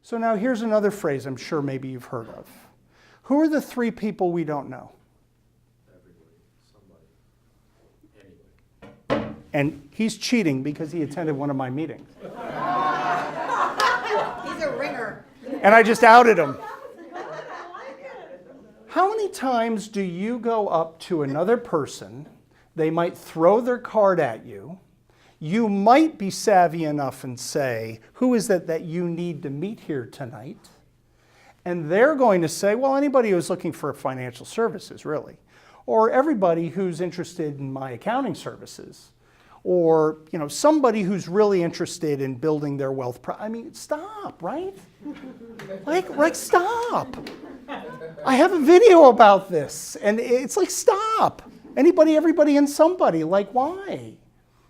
So now here's another phrase I'm sure maybe you've heard of. Who are the three people we don't know? Everybody, somebody, anybody. And he's cheating because he attended one of my meetings. He's a ringer. And I just outed him. How many times do you go up to another person, they might throw their card at you, you might be savvy enough and say, who is it that you need to meet here tonight? And they're going to say, well, anybody who's looking for financial services, really. Or everybody who's interested in my accounting services. Or, somebody who's really interested in building their wealth. I mean, stop, right? Like, stop. I have a video about this, and it's like, stop. Anybody, everybody, and somebody. Like, why?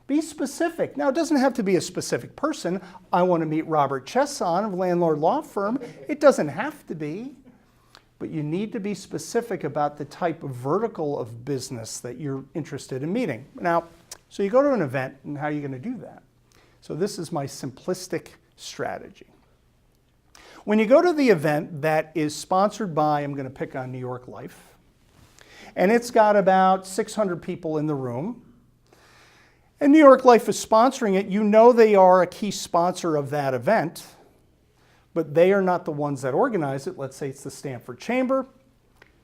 Be specific. Now, it doesn't have to be a specific person. I want to meet Robert Chesson of Landlord Law Firm. It doesn't have to be. But you need to be specific about the type of vertical of business that you're interested in meeting. Now, so you go to an event, and how are you going to do that? So this is my simplistic strategy. When you go to the event that is sponsored by, I'm going to pick on New York Life, and it's got about 600 people in the room, and New York Life is sponsoring it, you know they are a key sponsor of that event, but they are not the ones that organize it. Let's say it's the Stamford Chamber.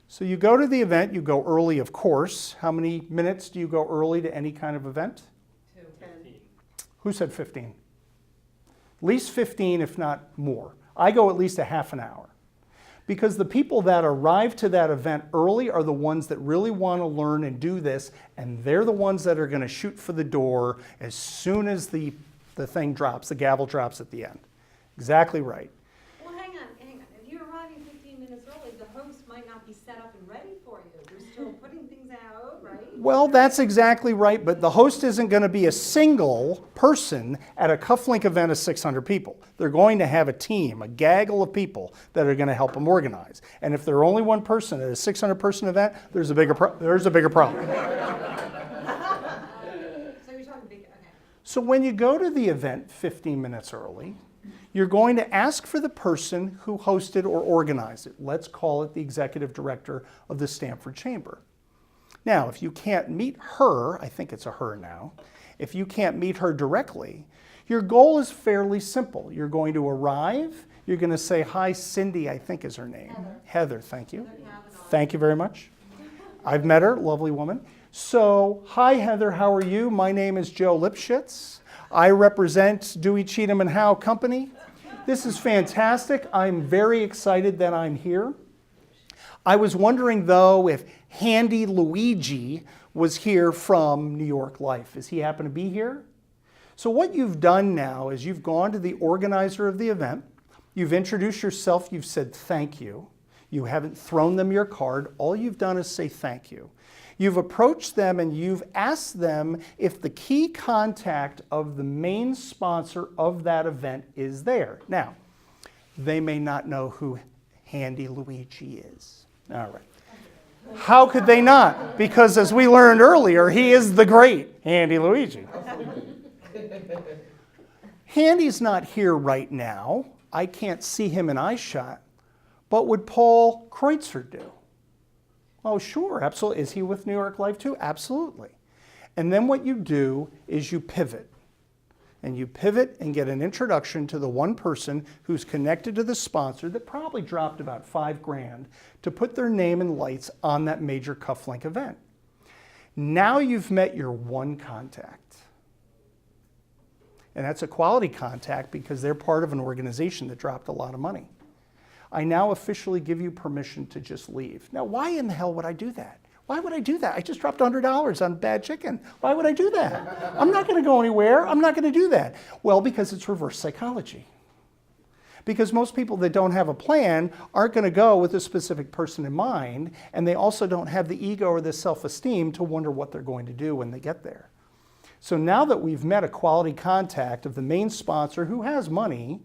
So you go to the event, you go early, of course. How many minutes do you go early to any kind of event? 10. Who said 15? At least 15, if not more. I go at least a half an hour. Because the people that arrive to that event early are the ones that really want to learn and do this, and they're the ones that are going to shoot for the door as soon as the thing drops, the gavel drops at the end. Exactly right. Well, hang on. If you're arriving 15 minutes early, the host might not be set up and ready for you. They're still putting things out, right? Well, that's exactly right, but the host isn't going to be a single person at a cufflink event of 600 people. They're going to have a team, a gaggle of people that are going to help them organize. And if they're only one person at a 600-person event, there's a bigger problem. So you're talking big, okay. So when you go to the event 15 minutes early, you're going to ask for the person who hosted or organized it. Let's call it the executive director of the Stamford Chamber. Now, if you can't meet her, I think it's a her now, if you can't meet her directly, your goal is fairly simple. You're going to arrive, you're going to say, hi, Cindy, I think is her name. Heather, thank you. Thank you very much. I've met her, lovely woman. So, hi, Heather, how are you? My name is Joe Lipschitz. I represent Dewey, Cheatham & Howe Company. This is fantastic. I'm very excited that I'm here. I was wondering, though, if Handy Luigi was here from New York Life. Does he happen to be here? So what you've done now is you've gone to the organizer of the event, you've introduced yourself, you've said thank you. You haven't thrown them your card. All you've done is say thank you. You've approached them and you've asked them if the key contact of the main sponsor of that event is there. Now, they may not know who Handy Luigi is. All right. How could they not? Because as we learned earlier, he is the great Handy Luigi. Handy's not here right now. I can't see him in eyeshot. But would Paul Kreutzer do? Oh, sure, absolutely. Is he with New York Life too? Absolutely. And then what you do is you pivot. And you pivot and get an introduction to the one person who's connected to the sponsor that probably dropped about $5,000 to put their name and lights on that major cufflink event. Now you've met your one contact. And that's a quality contact because they're part of an organization that dropped a lot of money. I now officially give you permission to just leave. Now, why in the hell would I do that? Why would I do that? I just dropped $100 on bad chicken. Why would I do that? I'm not going to go anywhere. I'm not going to do that. Well, because it's reverse psychology. Because most people that don't have a plan aren't going to go with a specific person in mind, and they also don't have the ego or the self-esteem to wonder what they're going to do when they get there. So now that we've met a quality contact of the main sponsor who has money,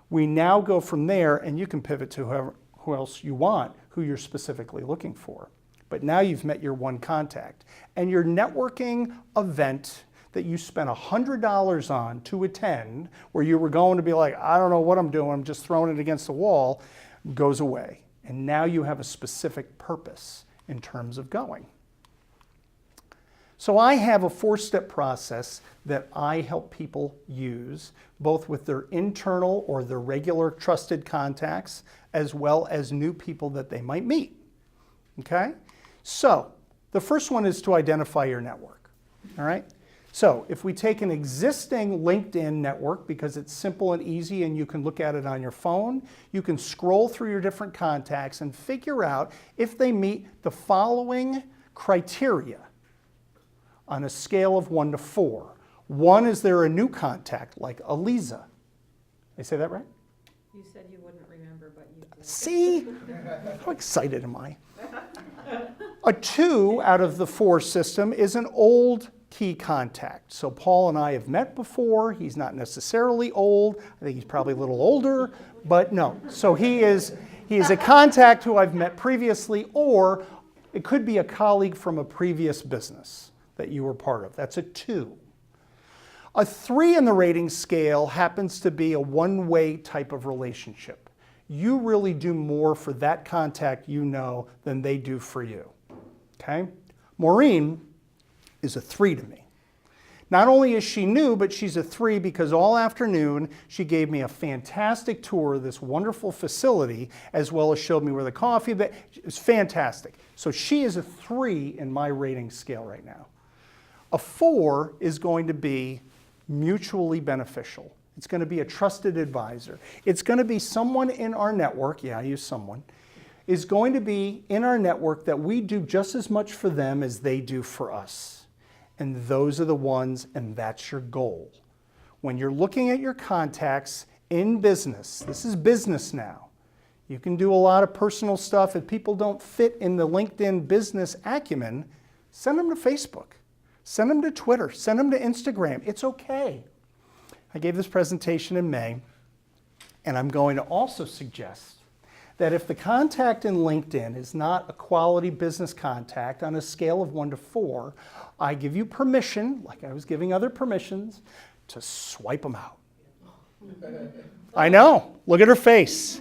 we now go from there, and you can pivot to who else you want, who you're specifically looking for. But now you've met your one contact. And your networking event that you spent $100 on to attend, where you were going to be like, I don't know what I'm doing, I'm just throwing it against the wall, goes away. And now you have a specific purpose in terms of going. So I have a 4-step process that I help people use, both with their internal or their regular trusted contacts, as well as new people that they might meet. Okay? So the first one is to identify your network. All right? So if we take an existing LinkedIn network, because it's simple and easy and you can look at it on your phone, you can scroll through your different contacts and figure out if they meet the following criteria on a scale of 1 to 4. 1 is they're a new contact, like Aliza. Did I say that right? You said you wouldn't remember, but you did. See? How excited am I? A 2 out of the 4 system is an old key contact. So Paul and I have met before. He's not necessarily old. I think he's probably a little older, but no. So he is a contact who I've met previously, or it could be a colleague from a previous business that you were part of. That's a 2. A 3 in the rating scale happens to be a one-way type of relationship. You really do more for that contact you know than they do for you. Okay? Maureen is a 3 to me. Not only is she new, but she's a 3 because all afternoon she gave me a fantastic tour of this wonderful facility, as well as showed me where the coffee, it was fantastic. So she is a 3 in my rating scale right now. A 4 is going to be mutually beneficial. It's going to be a trusted advisor. It's going to be someone in our network, yeah, I use someone, is going to be in our network that we do just as much for them as they do for us. And those are the ones, and that's your goal. When you're looking at your contacts in business, this is business now. You can do a lot of personal stuff. If people don't fit in the LinkedIn business acumen, send them to Facebook. Send them to Twitter. Send them to Instagram. It's okay. I gave this presentation in May, and I'm going to also suggest that if the contact in LinkedIn is not a quality business contact on a scale of 1 to 4, I give you permission, like I was giving other permissions, to swipe them out. I know. Look at her face.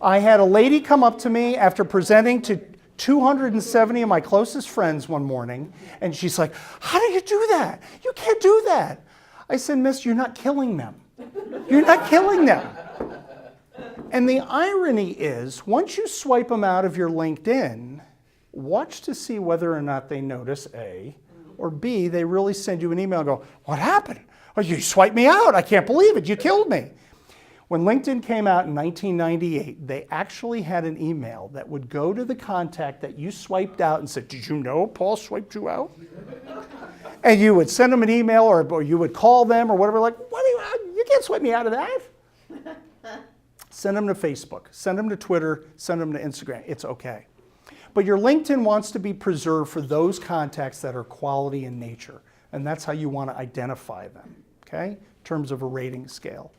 I had a lady come up to me after presenting to 270 of my closest friends one morning, and she's like, how do you do that? You can't do that. I said, miss, you're not killing them. You're not killing them. And the irony is, once you swipe them out of your LinkedIn, watch to see whether or not they notice, A, or B, they really send you an email and go, what happened? Oh, you swiped me out. I can't believe it. You killed me. When LinkedIn came out in 1998, they actually had an email that would go to the contact that you swiped out and said, did you know Paul swiped you out? And you would send them an email, or you would call them or whatever, like, what do you can't swipe me out of that. Send them to Facebook, send them to Twitter, send them to Instagram. It's okay. But your LinkedIn wants to be preserved for those contacts that are quality in nature. And that's how you want to identify them, okay, in terms of a rating scale.